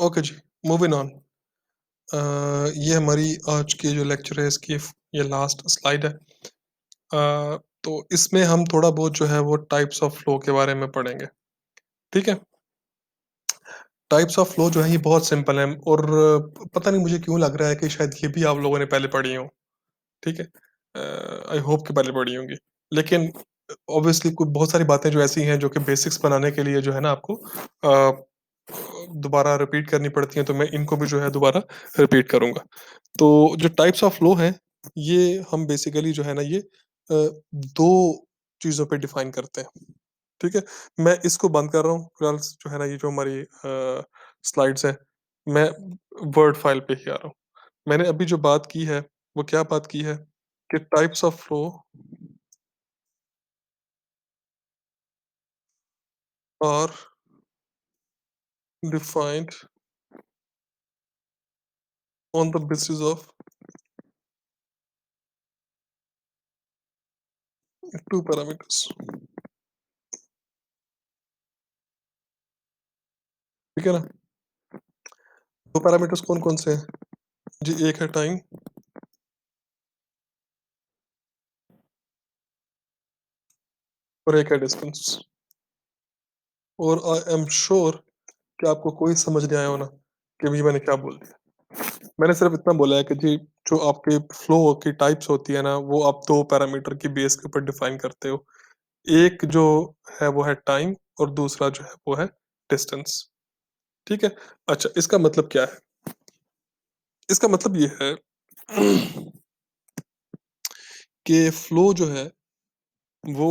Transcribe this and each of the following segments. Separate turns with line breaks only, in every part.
Okay ji, moving on. ये हमारी आज की जो लेक्चर है इसकी ये लास्ट स्लाइड है। तो इसमें हम थोड़ा बहुत जो है वो टाइप्स ऑफ फ्लो के बारे में पढ़ेंगे। ठीक है? टाइप्स ऑफ फ्लो जो है ये बहुत सिंपल है और पता नहीं मुझे क्यों लग रहा है कि शायद ये भी आप लोगों ने पहले पढ़ी हो। ठीक है? आई होप कि पहले पढ़ी होंगी। लेकिन ऑब्वियसली कुछ बहुत सारी बातें जो ऐसी हैं जो कि बेसिक्स बनाने के लिए जो है ना आपको दोबारा रिपीट करनी पड़ती हैं, तो मैं इनको भी जो है दोबारा रिपीट करूँगा। तो जो टाइप्स ऑफ फ्लो हैं, ये हम बेसिकली जो है ना ये 2 चीज़ों पे डिफाइन करते हैं, ठीक है? मैं इसको बंद कर रहा हूँ, फिलहाल जो है ना ये जो हमारी स्लाइड्स हैं, मैं वर्ड फाइल पे ही आ रहा हूँ। मैंने अभी जो बात की है, वो क्या बात की है कि types of flow are defined on the basis of 2 parameters, ठीक है ना? 2 पैरामीटर्स कौन-कौन से हैं? जी, एक है टाइम और एक है डिस्टेंस। और आई एम श्योर कि आपको कोई समझ नहीं आया होना कि भई मैंने क्या बोल दिया। मैंने सिर्फ़ इतना बोला है कि जी जो आपके फ्लो की टाइप्स होती है ना, वो आप 2 पैरामीटर की बेस के ऊपर डिफाइन करते हो। एक जो है वो है टाइम और दूसरा जो है वो है डिस्टेंस, ठीक है? अच्छा, इसका मतलब क्या है? इसका मतलब ये है कि फ्लो जो है वो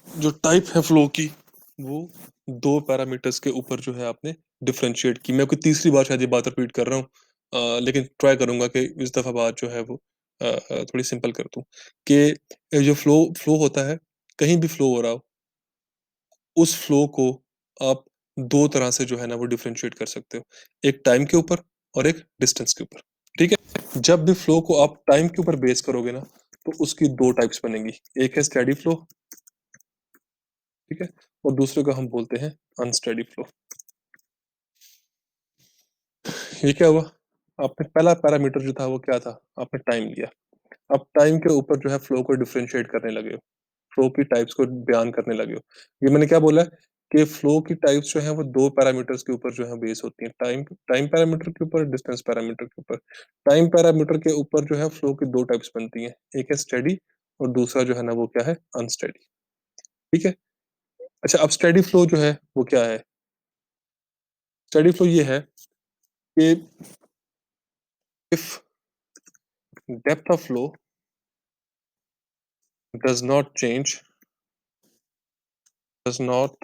जो टाइप है फ्लो की, वो 2 पैरामीटर्स के ऊपर जो है आपने डिफरेंशिएट की। मैं आपको तीसरी बार शायद ये बात रिपीट कर रहा हूँ, लेकिन ट्राई करूँगा कि इस दफ़ा बात जो है वो थोड़ी सिंपल कर दूँ कि ये जो फ्लो होता है, कहीं भी फ्लो हो रहा हो, उस फ्लो को आप 2 तरह से जो है ना वो डिफरेंशिएट कर सकते हो। एक टाइम के ऊपर और एक डिस्टेंस के ऊपर, ठीक है? जब भी फ्लो को आप टाइम के ऊपर बेस करोगे ना, तो उसकी 2 टाइप्स बनेंगी। एक है स्टेडी फ्लो, ठीक है? और दूसरे को हम बोलते हैं अनस्टेडी फ्लो। ये क्या हुआ? आपने पहला पैरामीटर जो था वो क्या था? आपने टाइम लिया। अब टाइम के ऊपर जो है फ्लो को डिफरेंशिएट करने लगे हो। फ्लो की टाइप्स को बयान करने लगे हो। ये मैंने क्या बोला है कि फ्लो की टाइप्स जो हैं वो 2 पैरामीटर्स के ऊपर जो है बेस होती हैं। टाइम टाइम पैरामीटर के ऊपर, डिस्टेंस पैरामीटर के ऊपर। टाइम पैरामीटर के ऊपर जो है फ्लो की 2 टाइप्स बनती हैं। एक है स्टेडी और दूसरा जो है ना वो क्या है? अनस्टेडी, ठीक है? अच्छा, अब स्टेडी फ्लो जो है वो क्या है? स्टेडी फ्लो ये है कि if depth of flow does not not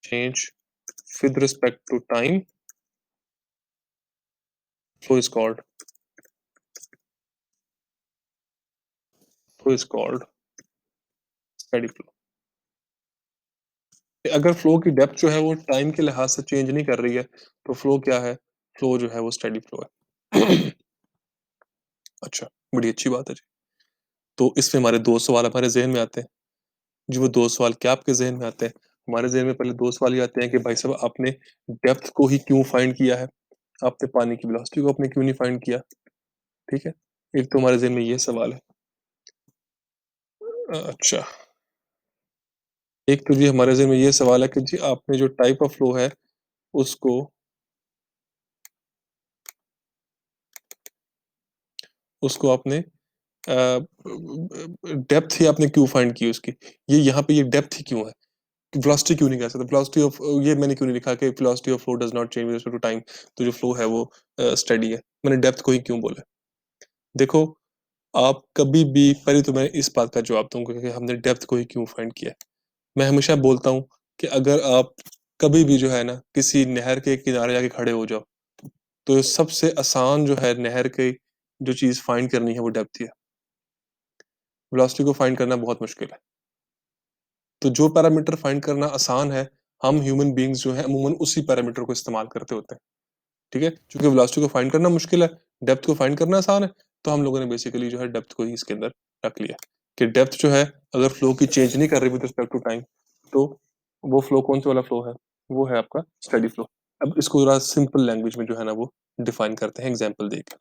change with respect to time, flow is called steady flow. अगर फ्लो की डेप्थ जो है वो टाइम के लिहाज से चेंज नहीं कर रही है, तो फ्लो क्या है? फ्लो जो है वो स्टेडी फ्लो है। अच्छा, बड़ी अच्छी बात है जी। तो इसमें हमारे 2 सवाल हमारे ज़हन में आते हैं। जी, वो 2 सवाल क्या आपके ज़हन में आते हैं? हमारे ज़हन में पहले 2 सवाल ये आते हैं कि भाई साहब आपने डेप्थ को ही क्यों फाइंड किया है? आपने पानी की वेलोसिटी को आपने क्यों नहीं फाइंड किया? ठीक है? एक तो हमारे ज़हन में ये सवाल है। अच्छा, एक तो जी हमारे ज़हन में ये सवाल है कि जी आपने जो टाइप ऑफ फ्लो है उसको उसको आपने डेप्थ ही आपने क्यों फाइंड की उसकी? ये यहाँ पे ये डेप्थ ही क्यों है? वेलोसिटी क्यों नहीं कह सकते? वेलोसिटी ऑफ ये मैंने क्यों नहीं लिखा कि velocity of flow does not change with respect to time, तो जो फ्लो है वो स्टेडी है। मैंने डेप्थ को ही क्यों बोला? देखो, आप कभी भी पहले तो मैं इस बात का जवाब दूँगा कि हमने डेप्थ को ही क्यों फाइंड किया है। मैं हमेशा बोलता हूँ कि अगर आप कभी भी जो है ना किसी नहर के किनारे जाके खड़े हो जाओ, तो सबसे आसान जो है नहर की जो चीज़ फाइंड करनी है वो डेप्थ ही है। वेलोसिटी को फाइंड करना बहुत मुश्किल है। तो जो पैरामीटर फाइंड करना आसान है, हम ह्यूमन बीइंग्स जो हैं अमूमन उसी पैरामीटर को इस्तेमाल करते होते हैं, ठीक है? चूँकि वेलोसिटी को फाइंड करना मुश्किल है, डेप्थ को फाइंड करना आसान है, तो हम लोगों ने बेसिकली जो है डेप्थ को ही इसके अंदर रख लिया, कि डेप्थ जो है अगर फ्लो की चेंज नहीं कर रही विद रिस्पेक्ट टू टाइम, तो वो फ्लो कौन-सा वाला फ्लो है? वो है आपका स्टेडी फ्लो। अब इसको ज़रा सिंपल लैंग्वेज में जो है ना वो डिफाइन करते हैं एग्जांपल देके।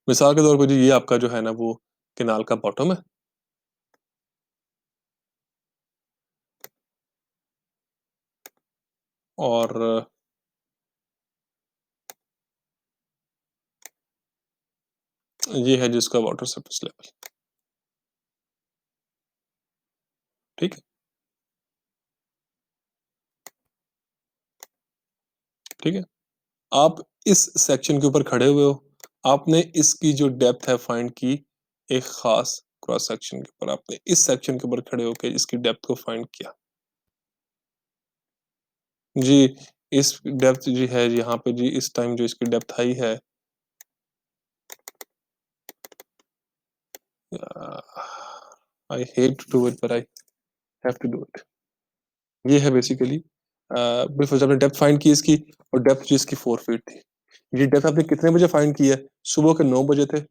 मिसाल के तौर पे जी ये आपका जो है ना वो कैनाल का बॉटम है और ये है जिसका वाटर सरफेस लेवल, ठीक है? ठीक है? आप इस सेक्शन के ऊपर खड़े हुए हो, आपने इसकी जो डेप्थ है फाइंड की एक खास क्रॉस सेक्शन के ऊपर, आपने इस सेक्शन के ऊपर खड़े होके इसकी डेप्थ को फाइंड किया। जी, इस डेप्थ जी है यहाँ पे जी इस टाइम जो इसकी डेप्थ आई है I hate to do it but I have to do it. ये है बेसिकली बिल्कुल आपने डेप्थ फाइंड की इसकी और डेप्थ जी इसकी 4 फीट थी। ये डेप्थ आपने कितने बजे फाइंड की है? सुबह के 9 बजे थे।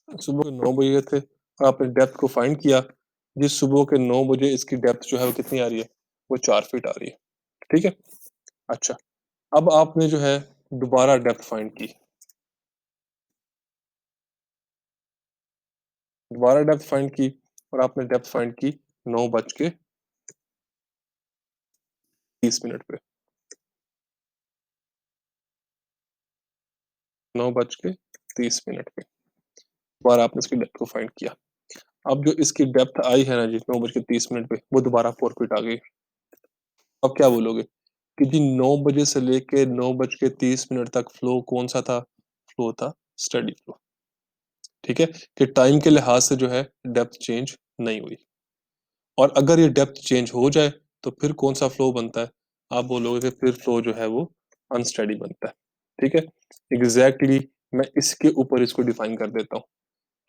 सुबह के 9 बजे थे और आपने डेप्थ को फाइंड किया। जिस सुबह के 9 बजे इसकी डेप्थ जो है वो कितनी आ रही है? वो 4 फीट आ रही है। ठीक है? अच्छा, अब आपने जो है दोबारा डेप्थ फाइंड की। दोबारा डेप्थ फाइंड की और आपने डेप्थ फाइंड की 9 बज के 30 मिनट पे। 9 बज के 30 मिनट पे। दोबारा आपने इसकी डेप्थ को फाइंड किया। अब जो इसकी डेप्थ आई है ना जी 9 बज के 30 मिनट पे, वो दोबारा 4 फीट आ गई। अब क्या बोलोगे कि जी 9 बजे से लेके 9 बज के 30 मिनट तक फ्लो कौन-सा था? फ्लो था स्टेडी फ्लो। ठीक है? कि टाइम के लिहाज से जो है डेप्थ चेंज नहीं हुई। और अगर ये डेप्थ चेंज हो जाए तो फिर कौन-सा फ्लो बनता है? आप बोलोगे कि फिर फ्लो जो है वो अनस्टेडी बनता है। ठीक है? एग्ज़ैक्टली मैं इसके ऊपर इसको डिफाइन कर देता हूँ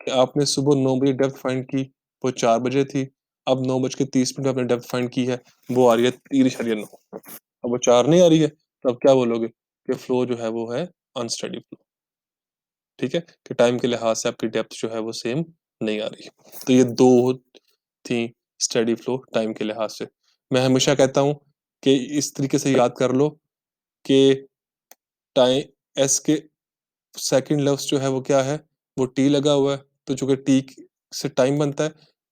कि आपने सुबह 9 बजे डेप्थ फाइंड की, वो 4 बजे थी। अब 9 बज के 30 मिनट आपने डेप्थ फाइंड की है, वो आ रही है 3.9। अब वो 4 नहीं आ रही है, तो अब क्या बोलोगे कि फ्लो जो है वो है अनस्टेडी फ्लो। ठीक है? कि टाइम के लिहाज से आपकी डेप्थ जो है वो सेम नहीं आ रही। तो ये 2 थी स्टेडी फ्लो टाइम के लिहाज से। मैं हमेशा कहता हूँ कि इस तरीके से याद कर लो कि टाइ एस के सेकंड लफ्ज़ जो है वो क्या है? वो टी लगा हुआ है, तो चूँकि टी से टाइम बनता है,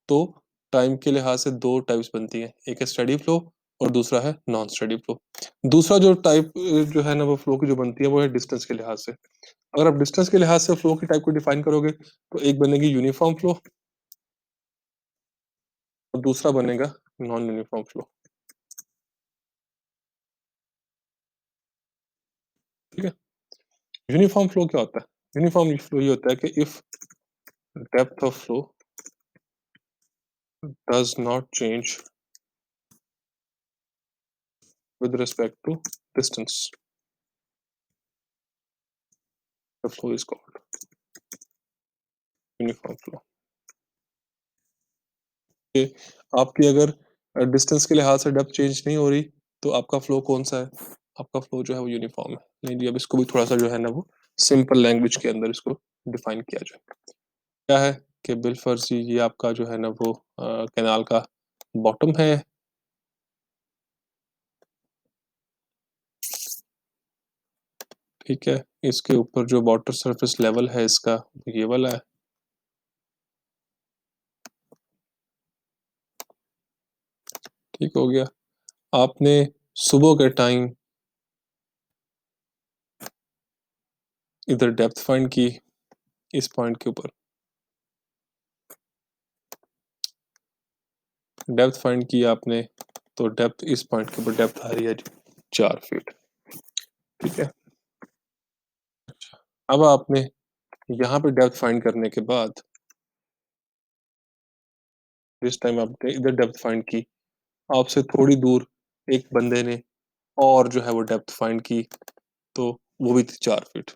तो टाइम के लिहाज से 2 टाइप्स बनती हैं। एक है स्टेडी फ्लो और दूसरा है नॉन स्टेडी फ्लो। दूसरा जो टाइप जो है ना वो फ्लो की जो बनती है वो है डिस्टेंस के लिहाज से। अगर आप डिस्टेंस के लिहाज से फ्लो की टाइप को डिफाइन करोगे, तो एक बनेगी यूनिफ़ॉर्म फ्लो और दूसरा बनेगा नॉन यूनिफ़ॉर्म फ्लो। ठीक है? यूनिफ़ॉर्म फ्लो क्या होता है? यूनिफ़ॉर्म फ्लो ये होता है कि if depth of flow does not change with respect to distance, the flow is called uniform flow। कि आपकी अगर डिस्टेंस के लिहाज से डेप्थ चेंज नहीं हो रही, तो आपका फ्लो कौन-सा है? आपका फ्लो जो है वो यूनिफॉर्म है। नहीं जी, अब इसको भी थोड़ा-सा जो है ना वो सिंपल लैंग्वेज के अंदर इसको डिफाइन किया जाए। क्या है कि बिलफ़र्ज़ ये आपका जो है ना वो कैनाल का बॉटम है। ठीक है? इसके ऊपर जो वाटर सरफेस लेवल है इसका, ये वाला है। ठीक हो गया। आपने सुबह के टाइम इधर डेप्थ फाइंड की इस पॉइंट के ऊपर। डेप्थ फाइंड की आपने, तो डेप्थ इस पॉइंट के ऊपर डेप्थ आ रही है 4 फीट। ठीक है? अब आपने यहाँ पे डेप्थ फाइंड करने के बाद जिस टाइम आपने इधर डेप्थ फाइंड की, आपसे थोड़ी दूर एक बंदे ने और जो है वो डेप्थ फाइंड की, तो वो भी थी 4 फीट।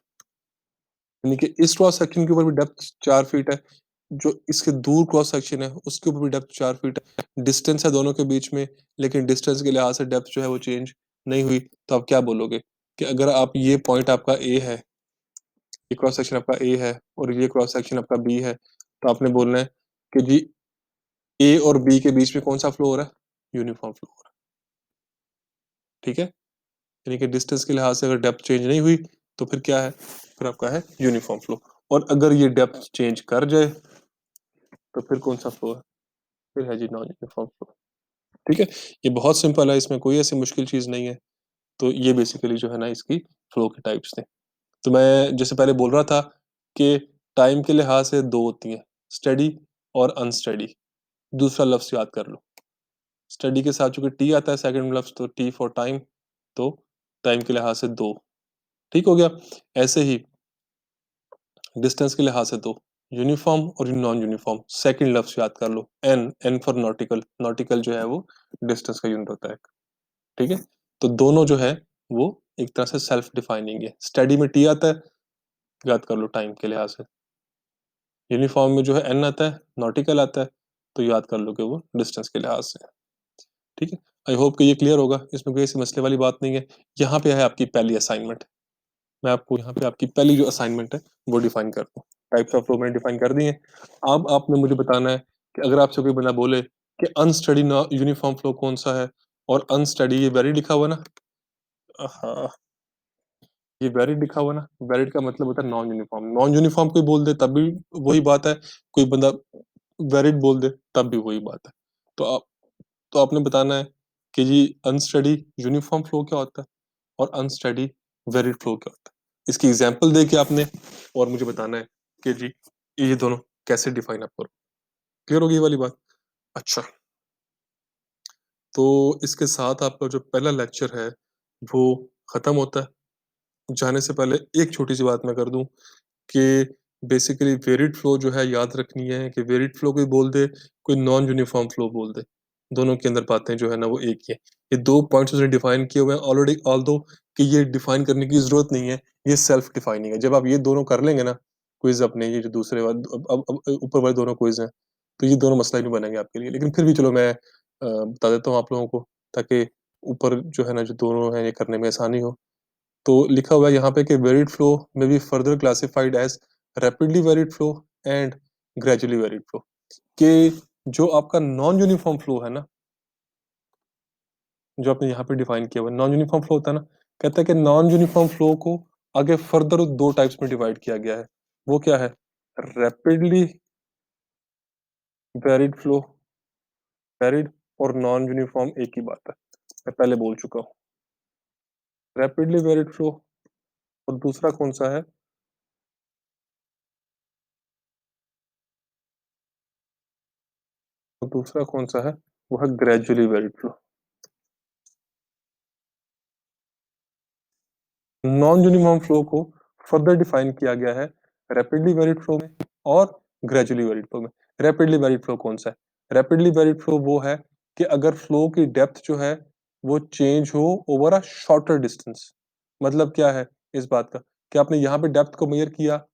यानी कि इस क्रॉस सेक्शन के ऊपर भी डेप्थ 4 फीट है, जो इसके दूर क्रॉस सेक्शन है, उसके ऊपर भी डेप्थ 4 फीट है। डिस्टेंस है दोनों के बीच में, लेकिन डिस्टेंस के लिहाज से डेप्थ जो है वो चेंज नहीं हुई, तो आप क्या बोलोगे? कि अगर आप ये पॉइंट आपका ए है, ये क्रॉस सेक्शन आपका ए है और ये क्रॉस सेक्शन आपका बी है, तो आपने बोलना है कि जी ए और बी के बीच में कौन-सा फ्लो हो रहा है? यूनिफ़ॉर्म फ्लो हो रहा है, ठीक है? यानी कि डिस्टेंस के लिहाज से अगर डेप्थ चेंज नहीं हुई, तो फिर क्या है? फिर आपका है यूनिफ़ॉर्म फ्लो। और अगर ये डेप्थ चेंज कर जाए, तो फिर कौन-सा फ्लो है? फिर है जी नॉन यूनिफ़ॉर्म फ्लो, ठीक है? ये बहुत सिंपल है, इसमें कोई ऐसी मुश्किल चीज़ नहीं है। तो ये बेसिकली जो है ना इसकी फ्लो के टाइप्स थे। तो मैं जैसे पहले बोल रहा था कि टाइम के लिहाज से 2 होती हैं, स्टेडी और अनस्टेडी। दूसरा लफ्ज़ याद कर लो। स्टेडी के साथ चूँकि टी आता है सेकंड लफ्ज़, तो टी फॉर टाइम, तो टाइम के लिहाज से 2, ठीक हो गया? ऐसे ही डिस्टेंस के लिहाज से 2, यूनिफ़ॉर्म और नॉन यूनिफ़ॉर्म। सेकंड लफ्ज़ याद कर लो, N, N for nautical. Nautical जो है वो डिस्टेंस का यूनिट होता है, ठीक है? तो दोनों जो है वो एक तरह से सेल्फ डिफाइनिंग है। स्टेडी में टी आता है, याद कर लो टाइम के लिहाज से। यूनिफ़ॉर्म में जो है एन आता है, नॉटिकल आता है, तो याद कर लो कि वो डिस्टेंस के लिहाज से है, ठीक है? आई होप कि ये क्लियर होगा, इसमें कोई ऐसी मसले वाली बात नहीं है। यहाँ पे है आपकी पहली असाइनमेंट। मैं आपको यहाँ पे आपकी पहली जो असाइनमेंट है, वो डिफाइन करता हूँ। टाइप्स ऑफ फ्लो मैंने डिफाइन कर दी हैं। अब आपने मुझे बताना है कि अगर आपसे कोई बंदा बोले कि अनस्टेडी यूनिफ़ॉर्म फ्लो कौन-सा है और अनस्टेडी ये वेरी लिखा हुआ है ना? हाँ, ये वेरिड लिखा हुआ है ना, वेरिड का मतलब होता है नॉन यूनिफ़ॉर्म। नॉन यूनिफ़ॉर्म कोई बोल दे तब भी वही बात है, कोई बंदा वेरिड बोल दे तब भी वही बात है। तो आप तो आपने बताना है कि जी अनस्टेडी यूनिफ़ॉर्म फ्लो क्या होता है और अनस्टेडी वेरिड फ्लो क्या होता है। इसकी एग्ज़ाम्पल दे के आपने और मुझे बताना है कि जी ये दोनों कैसे डिफाइन आप करो। क्लियर होगी ये वाली बात? अच्छा, तो इसके साथ आपका जो पहला लेक्चर है, वो खत्म होता है। जाने से पहले एक छोटी-सी बात मैं कर दूँ कि बेसिकली वेरिड फ्लो जो है याद रखनी है कि वेरिड फ्लो कोई बोल दे, कोई नॉन यूनिफॉर्म फ्लो बोल दे। दोनों के अंदर बातें जो है ना वो एक ही है। ये 2 पॉइंट्स उसने डिफाइन किए हुए हैं ऑलरेडी ऑल्दो कि ये डिफाइन करने की ज़रूरत नहीं है, ये सेल्फ डिफाइनिंग है। जब आप ये दोनों कर लेंगे ना क्विज़ अपने ये जो दूसरे वाले अब ऊपर वाले दोनों क्विज़ हैं, तो ये दोनों मसला ही नहीं बनेंगे आपके लिए। लेकिन फिर भी चलो मैं बता देता हूँ आप लोगों को ताकि ऊपर जो है ना जो दोनों हैं ये करने में आसानी हो। तो लिखा हुआ है यहाँ पे कि वेरिड फ्लो में be further classified as rapidly varied flow and gradually varied flow कि जो आपका नॉन यूनिफॉर्म फ्लो है ना जो आपने यहाँ पे डिफाइन किया हुआ है नॉन यूनिफॉर्म फ्लो होता है ना कहता है कि नॉन यूनिफॉर्म फ्लो को आगे फर्दर 2 टाइप्स में डिवाइड किया गया है वो क्या है रैपिडली वेरिड फ्लो वेरिड और नॉन यूनिफॉर्म एक ही बात है मैं पहले बोल चुका हूँ रैपिडली वेरिड फ्लो और दूसरा कौन सा है और दूसरा कौन सा है वो है gradually varied flow non uniform flow को फर्दर डिफाइन किया गया है रैपिडली वेरिड फ्लो में और ग्रेजुअली वेरिड फ्लो में रैपिडली वेरिड फ्लो कौन सा है रैपिडली वेरिड फ्लो वो है कि अगर फ्लो की डेप्थ जो है वो चेंज हो ओवर अ शॉर्टर डिस्टेंस मतलब क्या है इस बात का कि आपने यहाँ पे डेप्थ को मेजर किया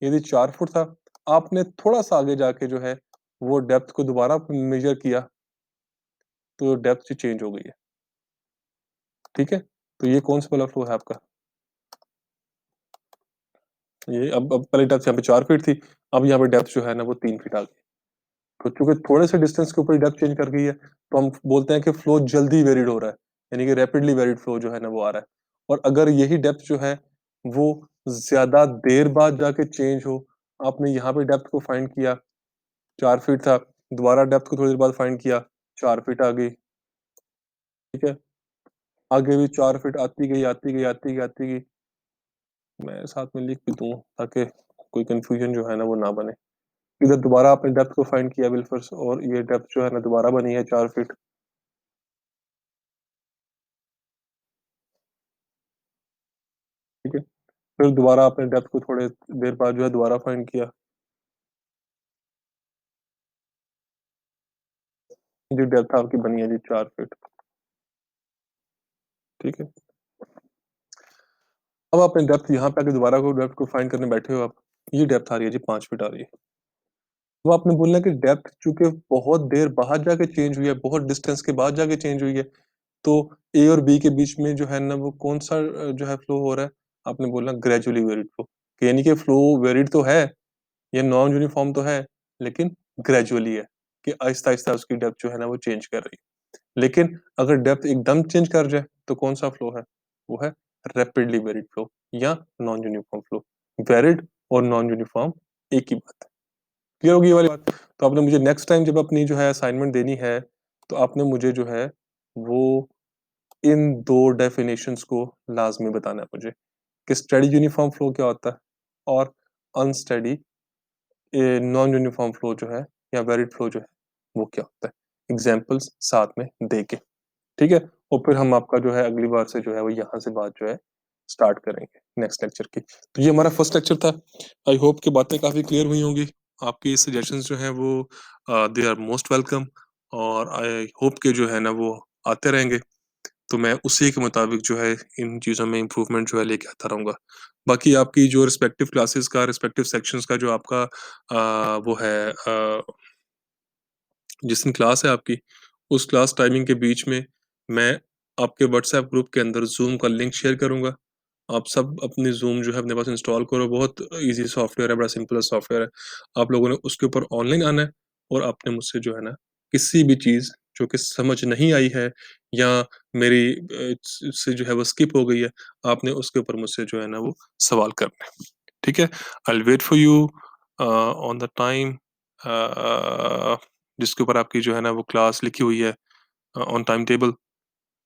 यदि 4 फुट था आपने थोड़ा सा आगे जाके जो है वो डेप्थ को दोबारा मेजर किया तो डेप्थ चेंज हो गई है ठीक है तो ये कौन सा वाला फ्लो है आपका ये अब पहले डेप्थ यहाँ पे 4 फीट थी, अब यहाँ पे डेप्थ जो है ना वो 3 फीट आ गई। तो चूँकि थोड़े से डिस्टेंस के ऊपर डेप्थ चेंज कर गई है, तो हम बोलते हैं कि फ्लो जल्दी वेरिड हो रहा है, यानी कि रैपिडली वेरिड फ्लो जो है ना वो आ रहा है। और अगर यही डेप्थ जो है वो ज़्यादा देर बाद जाके चेंज हो, आपने यहाँ पे डेप्थ को फाइंड किया, 4 फीट था, दोबारा डेप्थ को थोड़ी देर बाद फाइंड किया, 4 फीट आ गई, ठीक है? आगे भी 4 फीट आती गई, आती गई, आती गई, आती गई। मैं साथ में लिख भी दूँ ताकि कोई कन्फ्यूजन जो है ना वो ना बने। इधर दोबारा आपने डेप्थ को फाइंड किया बिलफर्स और ये डेप्थ जो है ना दोबारा बनी है 4 फीट, ठीक है? फिर दोबारा आपने डेप्थ को थोड़े देर बाद जो है दोबारा फाइंड किया, जी डेप्थ आपकी बनी है जी 4 फीट, ठीक है? अब आपने डेप्थ यहाँ पे आके दोबारा को डेप्थ को फाइंड करने बैठे हो आप, ये डेप्थ आ रही है जी 5 फीट आ रही है। तो आपने बोलना है कि डेप्थ चूँकि बहुत देर बाद जाके चेंज हुई है, बहुत डिस्टेंस के बाद जाके चेंज हुई है, तो ए और बी के बीच में जो है ना वो कौन-सा जो है फ्लो हो रहा है? आपने बोला ग्रेजुअली वेरिड फ्लो, यानी कि फ्लो वेरिड तो है, ये नॉन यूनिफॉर्म तो है, लेकिन ग्रेजुअली है। कि आहिस्ता-आहिस्ता उसकी डेप्थ जो है ना वो चेंज कर रही है। लेकिन अगर डेप्थ एकदम चेंज कर जाए तो कौन-सा फ्लो है? वो है रैपिडली वेरिड फ्लो या नॉन यूनिफॉर्म फ्लो। वेरिड और नॉन यूनिफॉर्म एक ही बात है। क्लियर होगी ये वाली बात? तो आपने मुझे नेक्स्ट टाइम जब अपनी जो है असाइनमेंट देनी है, तो आपने मुझे जो है वो इन 2 डेफिनिशंस को लाज़मी बताना है मुझे कि स्टेडी यूनिफॉर्म फ्लो क्या होता है और अनस्टेडी नॉन यूनिफॉर्म फ्लो जो है या वेरिड फ्लो जो है वो क्या होता है? एग्ज़ाम्पल्स साथ में देके, ठीक है? और फिर हम आपका जो है अगली बार से जो है वो यहाँ से बात जो है स्टार्ट करेंगे नेक्स्ट लेक्चर की। तो ये हमारा फर्स्ट लेक्चर था। आई होप कि बातें काफ़ी क्लियर हुई होंगी। आपकी सजेशंस जो हैं वो दे आर मोस्ट वेलकम और आई होप कि जो है ना वो आते रहेंगे। तो मैं उसी के मुताबिक जो है इन चीज़ों में इम्प्रूवमेंट जो है लेके आता रहूँगा। बाकी आपकी जो रिस्पेक्टिव क्लासेस का, रिस्पेक्टिव सेक्शंस का जो आपका वो है जिस दिन क्लास है आपकी, उस क्लास टाइमिंग के बीच में मैं आपके व्हाट्सएप ग्रुप के अंदर ज़ूम का लिंक शेयर करूँगा। आप सब अपनी ज़ूम जो है अपने पास इंस्टॉल करो, बहुत ईज़ी सॉफ्टवेयर है, बड़ा सिंपल सॉफ्टवेयर है। आप लोगों ने उसके ऊपर ऑनलाइन आना है और आपने मुझसे जो है ना, किसी भी चीज़ जो कि समझ नहीं आई है या मेरी से जो है वो स्किप हो गई है, आपने उसके ऊपर मुझसे जो है ना वो सवाल करने हैं। ठीक है? I will wait for you on the time जिसके ऊपर आपकी जो है ना वो क्लास लिखी हुई है ऑन टाइम टेबल।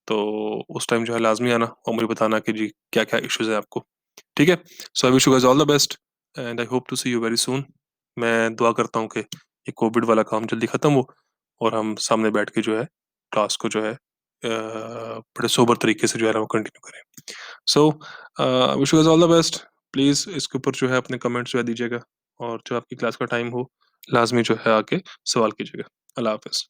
तो उस टाइम जो है लाज़मी आना और मुझे बताना कि जी क्या-क्या इश्यूज़ हैं आपको। ठीक है? So I wish you guys all the best and I hope to see you very soon. मैं दुआ करता हूँ कि ये कोविड वाला काम जल्दी खत्म हो और हम सामने बैठ के जो है क्लास को जो है बड़े सोबर तरीके से जो है ना वो कंटिन्यू करें। So wish you guys all the best. Please इसके ऊपर जो है अपने कमेंट्स जो है दीजिएगा और जो आपकी क्लास का टाइम हो लाज़मी जो है आके सवाल कीजिएगा। अल्लाह हाफ़िज़।